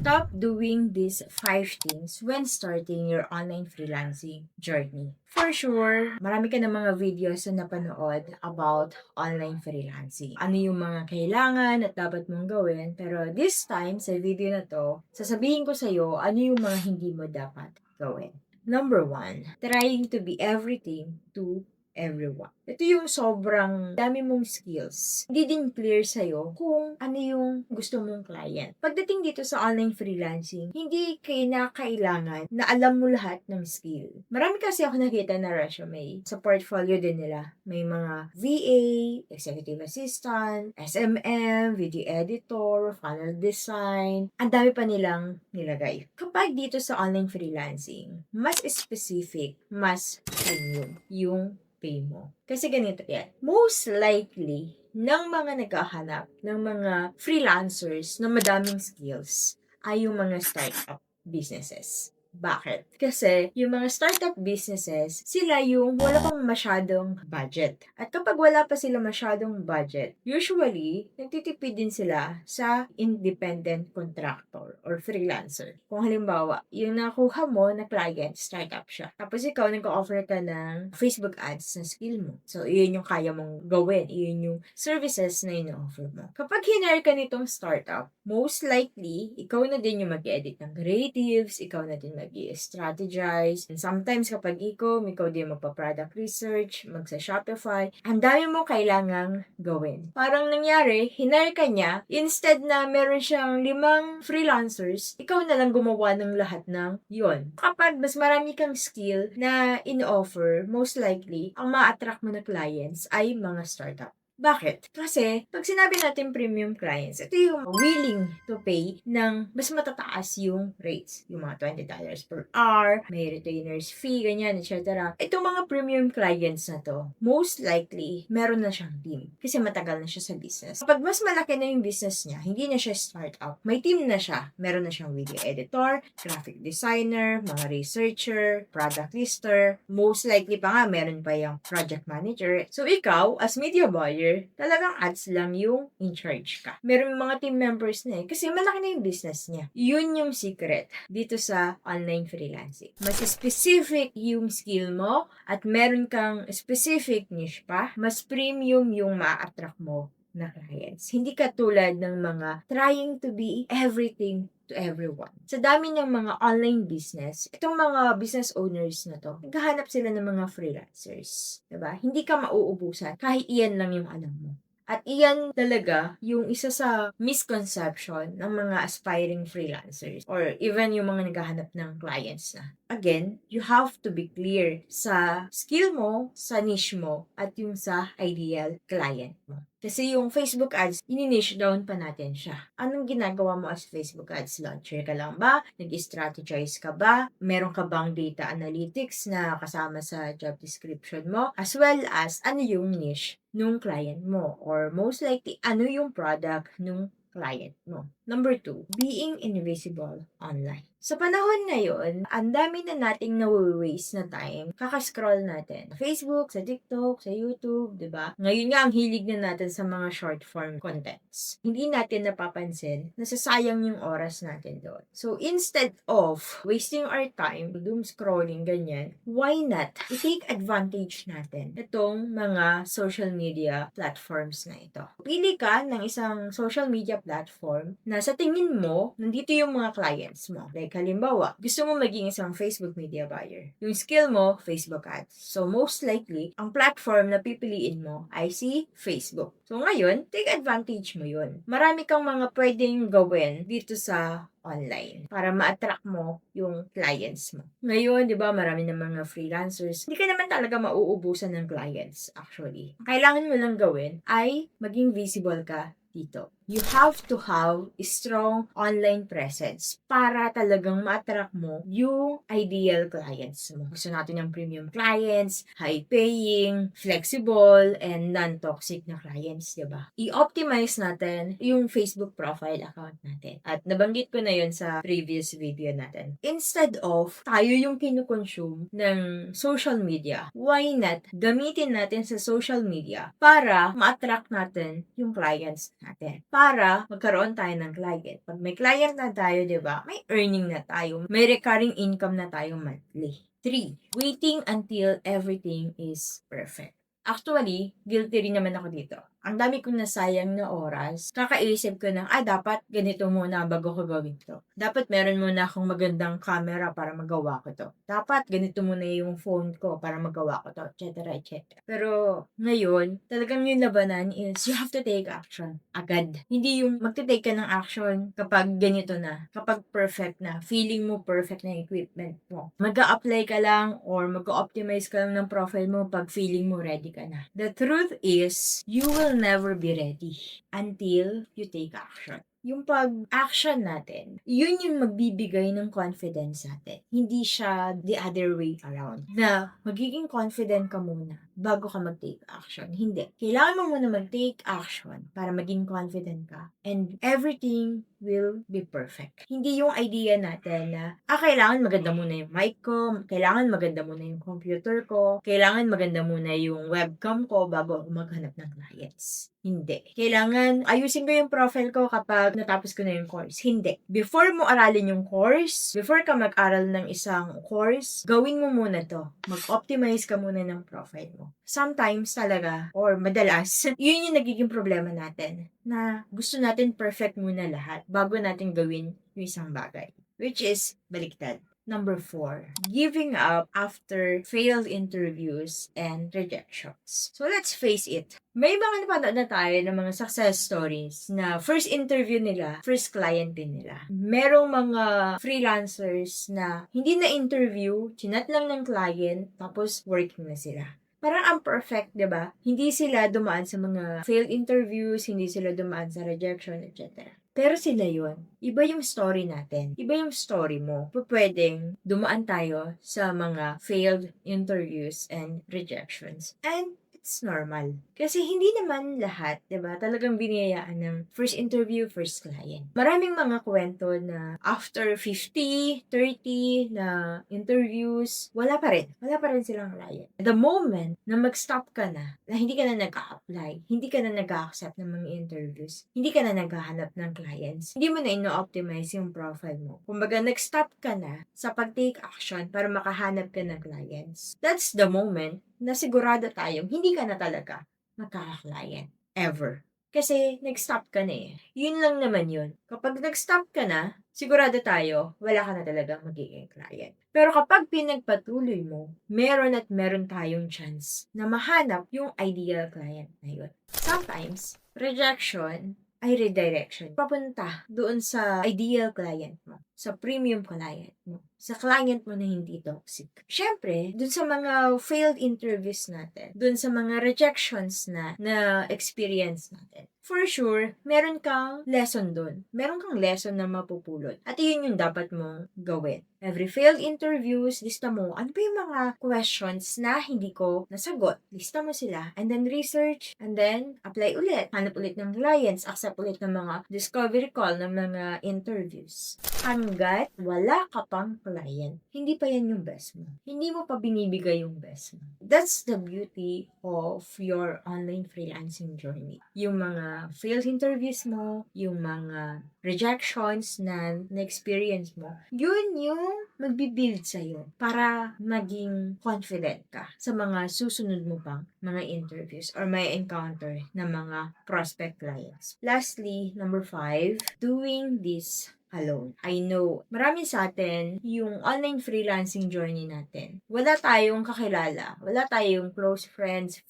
Stop doing these 5 things when starting your online freelancing journey. For sure, marami ka na mga videos na napanood about online freelancing. Ano yung mga kailangan at dapat mong gawin. Pero this time, sa video na to, sasabihin ko sa'yo ano yung mga hindi mo dapat gawin. Number 1, trying to be everything to everyone. Ito yung sobrang dami mong skills. Hindi din clear sa'yo kung ano yung gusto mong client. Pagdating dito sa online freelancing, hindi kailangan na alam mo lahat ng skill. Marami kasi ako nakita na resume. Sa portfolio din nila, may mga VA, executive assistant, SMM, video editor, funnel design. Ang dami pa nilang nilagay. Kapag dito sa online freelancing, mas specific, mas premium yung pay mo. Kasi ganito yan. Most likely, ng mga naghahanap ng mga freelancers na madaming skills ay yung mga startup businesses. Bakit? Kasi yung mga startup businesses, sila yung wala pang masyadong budget. At kapag wala pa sila masyadong budget, usually, nagtitipid din sila sa independent contractor or freelancer. Kung halimbawa, yung nakuha mo na client, startup siya. Tapos ikaw, nag-offer ka ng Facebook ads na skill mo. So, iyon yung kaya mong gawin. Iyon yung services na ino-offer mo. Kapag hinire ka nitong startup, most likely, ikaw na din yung mag-edit ng creatives, ikaw na din mag-strategize. And sometimes kapag ikaw din magpa-product research, magsa-Shopify, ang dami mo kailangang gawin. Parang nangyari, hinire ka niya, instead na meron siyang 5 freelancers, ikaw na lang gumawa ng lahat ng yon. Kapag mas marami kang skill na in-offer, most likely, ang ma-attract mo na clients ay mga startup. Bakit? Kasi, pag sinabi natin premium clients, ito yung willing to pay ng mas matataas yung rates. Yung mga $20 per hour, may retainer's fee, ganyan, etc. Itong mga premium clients na to, most likely, meron na siyang team. Kasi matagal na siya sa business. Kapag mas malaki na yung business niya, hindi na siya startup, may team na siya. Meron na siyang video editor, graphic designer, mga researcher, product lister, most likely pa nga, meron pa yung project manager. So, ikaw, as media buyer, talagang ads lang yung in charge ka. Meron mga team members na kasi malaki na yung business niya. Yun yung secret dito sa online freelancing. Mas specific yung skill mo at meron kang specific niche pa, mas premium yung ma-attract mo na clients. Hindi katulad ng mga trying to be everything to everyone. Sa dami ng mga online business, itong mga business owners na to, naghahanap sila ng mga freelancers. Diba? Hindi ka mauubusan kahit iyan lang yung alam mo. At iyan talaga yung isa sa misconception ng mga aspiring freelancers or even yung mga naghahanap ng clients na. Again, you have to be clear sa skill mo, sa niche mo, at yung sa ideal client mo. Kasi yung Facebook ads, ini-niche down pa natin siya. Anong ginagawa mo as Facebook ads launcher ka lang ba? Nag-strategize ka ba? Meron ka bang data analytics na kasama sa job description mo? As well as, ano yung niche nung client mo? Or most likely, ano yung product nung client mo? Number 2, being invisible online. Sa panahon ngayon, ang dami na nating nawi-waste na time, kakascroll natin. Facebook, sa TikTok, sa YouTube, di ba? Ngayon nga, ang hilig na natin sa mga short form contents. Hindi natin napapansin, nasasayang yung oras natin doon. So, instead of wasting our time, doom scrolling, ganyan, why not i-take advantage natin itong mga social media platforms na ito. Pili ka ng isang social media platform na sa tingin mo, nandito yung mga clients mo. Like, halimbawa, gusto mo maging isang Facebook media buyer. Yung skill mo, Facebook ads. So, most likely, ang platform na pipiliin mo ay si Facebook. So, ngayon, take advantage mo yun. Marami kang mga pwedeng gawin dito sa online para ma-attract mo yung clients mo. Ngayon, di ba, marami ng mga freelancers. Hindi ka naman talaga mauubusan ng clients, actually. Ang kailangan mo lang gawin ay maging visible ka dito. You have to have a strong online presence para talagang ma-attract mo yung ideal clients mo. Gusto natin ng premium clients, high-paying, flexible, and non-toxic na clients, diba? I-optimize natin yung Facebook profile account natin. At nabanggit ko na yun sa previous video natin. Instead of tayo yung kinukonsume ng social media, why not gamitin natin sa social media para ma-attract natin yung clients natin? para magkaroon tayo ng client. Pag may client na tayo, di ba, may earning na tayo. May recurring income na tayo monthly. 3. Waiting until everything is perfect. Actually, guilty rin naman ako dito. Ang dami kong nasayang na oras. Kakaisip ko ng, dapat ganito muna bago ko gawin to. Dapat meron muna akong magandang camera para magawa ko to. Dapat ganito muna yung phone ko para magawa ko to, etc. etc. Pero ngayon, talagang yung labanan is you have to take action agad. Hindi yung magte-take ka ng action kapag ganito na, kapag perfect na, feeling mo perfect na equipment mo. Mag-a-apply ka lang or mag-optimize ka lang ng profile mo pag feeling mo ready ka na. The truth is, you will never be ready until you take action. Yung pag-action natin, yun yung magbibigay ng confidence natin. Hindi siya the other way around. Na magiging confident ka muna bago ka mag-take action. Hindi. Kailangan mo muna mag-take action para maging confident ka. And everything will be perfect. Hindi yung idea natin na, kailangan maganda muna yung mic ko, kailangan maganda muna yung computer ko, kailangan maganda muna yung webcam ko bago ako maghanap ng clients. Hindi. Kailangan ayusin ko yung profile ko kapag natapos ko na yung course. Hindi. Before mo aralin yung course, before ka mag-aral ng isang course, gawin mo muna to. Mag-optimize ka muna ng profile mo. Sometimes talaga, or madalas, yun yung nagiging problema natin. Na gusto natin perfect muna lahat bago natin gawin yung isang bagay. Which is, baliktad. Number 4, giving up after failed interviews and rejections. So let's face it, may mga napanood na tayo ng mga success stories na first interview nila, first client din nila. Merong mga freelancers na hindi na interview, chinat lang ng client, tapos working na sila. Parang ang perfect, di ba? Hindi sila dumaan sa mga failed interviews, hindi sila dumaan sa rejection, etc. Pero sila yun. Iba yung story natin. Iba yung story mo. Pwedeng dumaan tayo sa mga failed interviews and rejections. And it's normal. Kasi hindi naman lahat, 'di ba? Talagang biniyayaan ng first interview, first client. Maraming mga kwento na after 50, 30 na interviews, wala pa rin. Wala pa rin silang client. The moment na mag-stop ka na hindi ka na nag-a-apply, hindi ka na nag-a-accept ng mga interviews, hindi ka na naghahanap ng clients, hindi mo na ino-optimize yung profile mo. Kumbaga, nag-stop ka na sa pag-take action para makahanap ka ng clients. That's the moment na sigurado tayong hindi ka na talaga magkaka-client. Ever. Kasi nag-stop ka na eh. Yun lang naman yun. Kapag nag-stop ka na, sigurado tayo, wala ka na talaga magiging client. Pero kapag pinagpatuloy mo, meron at meron tayong chance na mahanap yung ideal client na yun. Sometimes, rejection ay redirection. Papunta doon sa ideal client mo, sa premium client mo, sa client mo na hindi toxic. Siyempre, doon sa mga failed interviews natin, doon sa mga rejections na experience natin, for sure, meron kang lesson doon. Meron kang lesson na mapupulot. At yun yung dapat mong gawin. Every failed interviews, lista mo, ano ba yung mga questions na hindi ko nasagot? Lista mo sila. And then research, and then apply ulit. Hanap ulit ng clients, accept ulit ng mga discovery call, ng mga interviews. Hanggat wala ka pang client, hindi pa yan yung best mo. Hindi mo pa binibigay yung best mo. That's the beauty of your online freelancing journey. Yung mga failed interviews mo, yung mga rejections na na-experience mo, yun yung magbibuild sa'yo para maging confident ka sa mga susunod mo pang mga interviews or may encounter na mga prospect clients. Lastly, number 5, doing this alone. I know, marami sa atin, yung online freelancing journey natin, wala tayong kakilala, wala tayong close friends,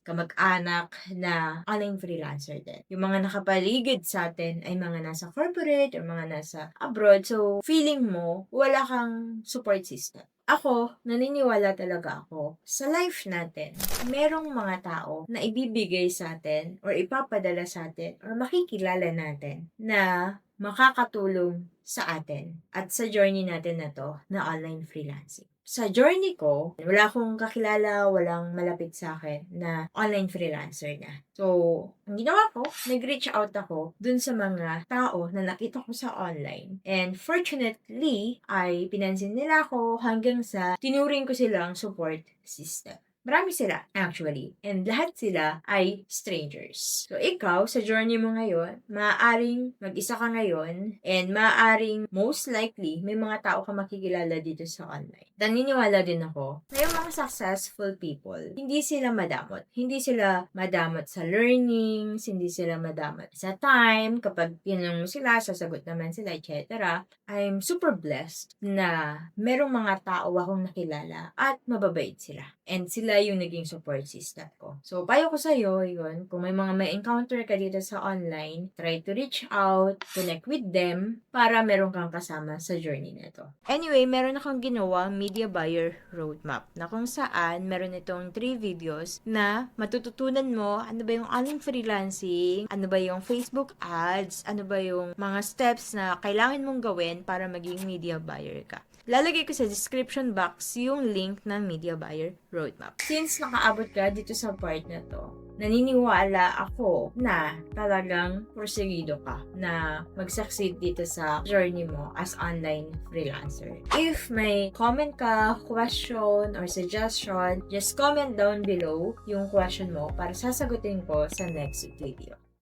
kamag-anak na online freelancer din. Yung mga nakapaligid sa atin ay mga nasa corporate or mga nasa abroad. So, feeling mo, wala kang support system. Ako, naniniwala talaga ako, sa life natin, merong mga tao na ibibigay sa atin or ipapadala sa atin or makikilala natin na makakatulong sa atin at sa journey natin na to na online freelancing. Sa journey ko, wala akong kakilala, walang malapit sa akin na online freelancer na. So, ang ginawa ko, nag-reach out ako dun sa mga tao na nakita ko sa online. And fortunately, ay pinansin nila ako hanggang sa tinuring ko silang support system. Marami sila, actually. And lahat sila ay strangers. So, ikaw, sa journey mo ngayon, maaaring mag-isa ka ngayon, and maaaring, most likely, may mga tao ka makikilala dito sa online. Naniniwala din ako na yung mga successful people, hindi sila madamot. Hindi sila madamot sa learnings, hindi sila madamot sa time, kapag tinanong mo sila, sasagot naman sila, etc. I'm super blessed na merong mga tao akong nakilala at mababait sila. And sila yung naging support system ko. So, payo ko sa'yo, yun, kung may mga may encounter ka dito sa online, try to reach out, connect with them, para meron kang kasama sa journey na ito. Anyway, meron akong ginawa media buyer roadmap na kung saan meron itong 3 videos na matututunan mo ano ba yung online freelancing, ano ba yung Facebook ads, ano ba yung mga steps na kailangan mong gawin para maging media buyer ka. Lalagay ko sa description box yung link ng Media Buyer Roadmap. Since nakaabot ka dito sa part na to, naniniwala ako na talagang porsigido ka na mag-succeed dito sa journey mo as online freelancer. If may comment ka, question, or suggestion, just comment down below yung question mo para sasagutin ko sa next video.